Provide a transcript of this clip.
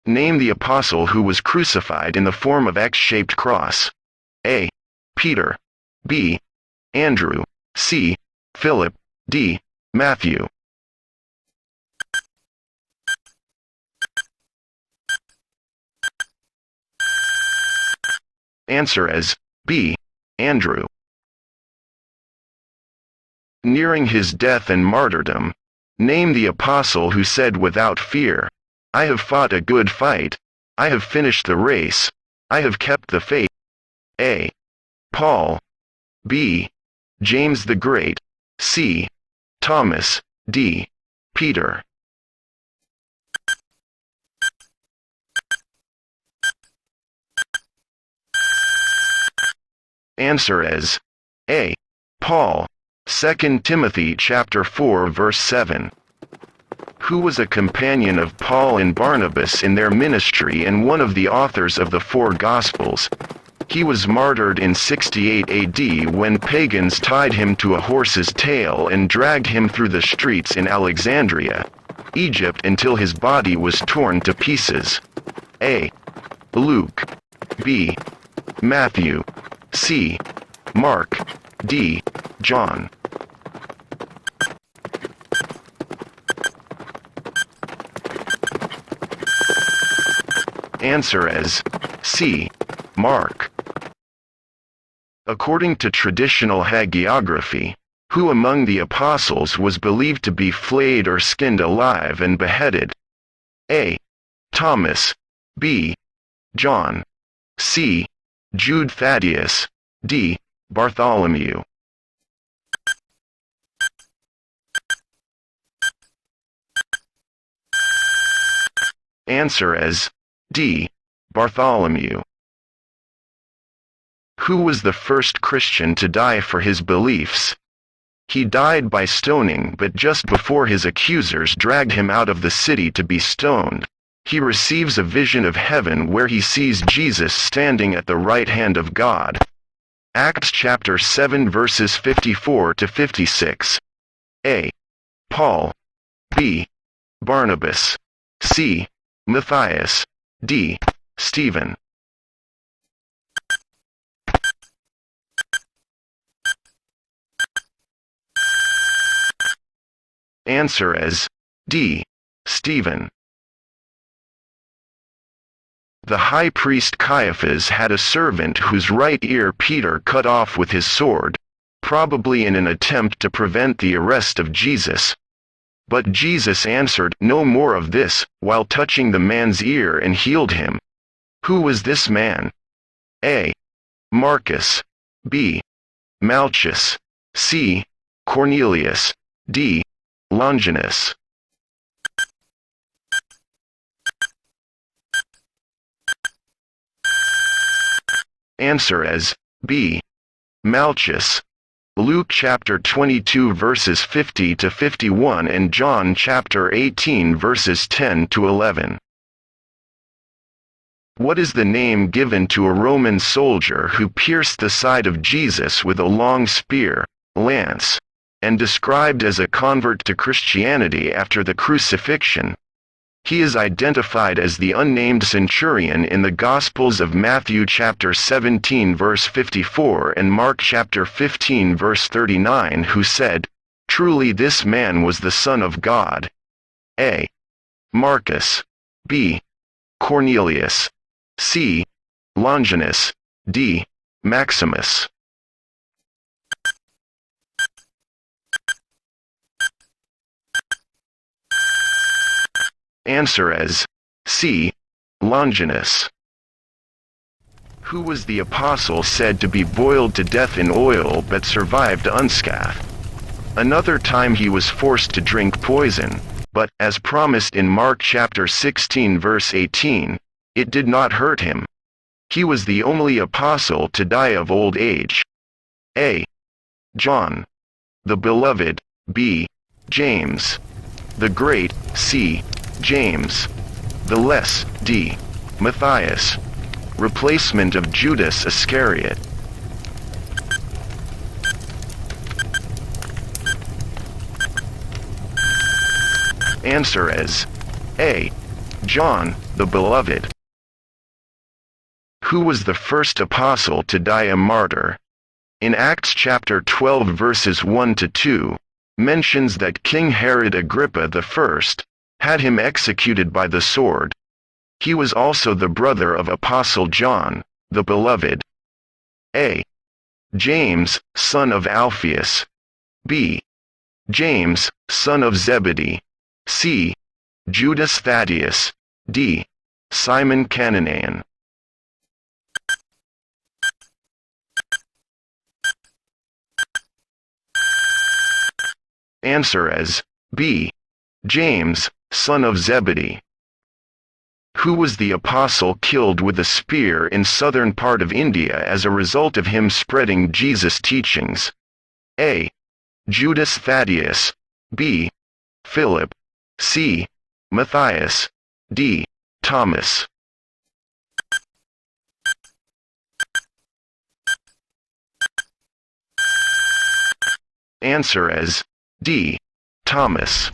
Name the apostle who was crucified in the form of X-shaped cross. A. Peter. B. Andrew. C. Philip. D. Matthew. Answer as B. Andrew. Nearing his death and martyrdom, name the apostle who said without fear, I have fought a good fight, I have finished the race, I have kept the faith. A. Paul. B. James the Great. C. Thomas. D. Peter. Answer as A. Paul. 2 Timothy chapter 4 verse 7. Who was a companion of Paul and Barnabas in their ministry and one of the authors of the four Gospels. He was martyred in 68 AD when pagans tied him to a horse's tail and dragged him through the streets in Alexandria, Egypt until his body was torn to pieces. A. Luke. B. Matthew. C. Mark. D. John. Answer as C. Mark. According to traditional hagiography, who among the apostles was believed to be flayed or skinned alive and beheaded? A. Thomas. B. John. C. Jude Thaddeus. D. Bartholomew. Answer as D. Bartholomew. Who was the first Christian to die for his beliefs? He died by stoning, but just before his accusers dragged him out of the city to be stoned, he receives a vision of heaven where he sees Jesus standing at the right hand of God. Acts chapter 7 verses 54 to 56. A. Paul. B. Barnabas. C. Matthias. D. Stephen. Answer as D. Stephen. The high priest Caiaphas had a servant whose right ear Peter cut off with his sword, probably in an attempt to prevent the arrest of Jesus. But Jesus answered, "No more of this," while touching the man's ear and healed him. Who was this man? A. Marcus. B. Malchus. C. Cornelius. D. Longinus. Answer as B. Malchus. Luke chapter 22 verses 50 to 51 and John chapter 18 verses 10 to 11. What is the name given to a Roman soldier who pierced the side of Jesus with a long spear, lance, and described as a convert to Christianity after the crucifixion? He is identified as the unnamed centurion in the Gospels of Matthew chapter 17 verse 54 and Mark chapter 15 verse 39, who said, "Truly this man was the Son of God." A. Marcus. B. Cornelius. C. Longinus. D. Maximus. Answer as C. Longinus. Who was the apostle said to be boiled to death in oil but survived unscathed? Another time he was forced to drink poison, but, as promised in Mark chapter 16 verse 18, it did not hurt him. He was the only apostle to die of old age. A. John. The beloved. B. James. The great. C. James. The less. D. Matthias. Replacement of Judas Iscariot. Answer as A. John. the Beloved. Who was the first apostle to die a martyr? In Acts chapter 12 verses 1-2, mentions that King Herod Agrippa I had him executed by the sword. He was also the brother of Apostle John, the Beloved. A. James, son of Alphaeus. B. James, son of Zebedee. C. Judas Thaddeus. D. Simon Cananaean. Answer as B. James, son of Zebedee. Who was the apostle killed with a spear in southern part of India as a result of him spreading Jesus' teachings? A. Judas Thaddeus. B. Philip. C. Matthias. D. Thomas. Answer as D. Thomas.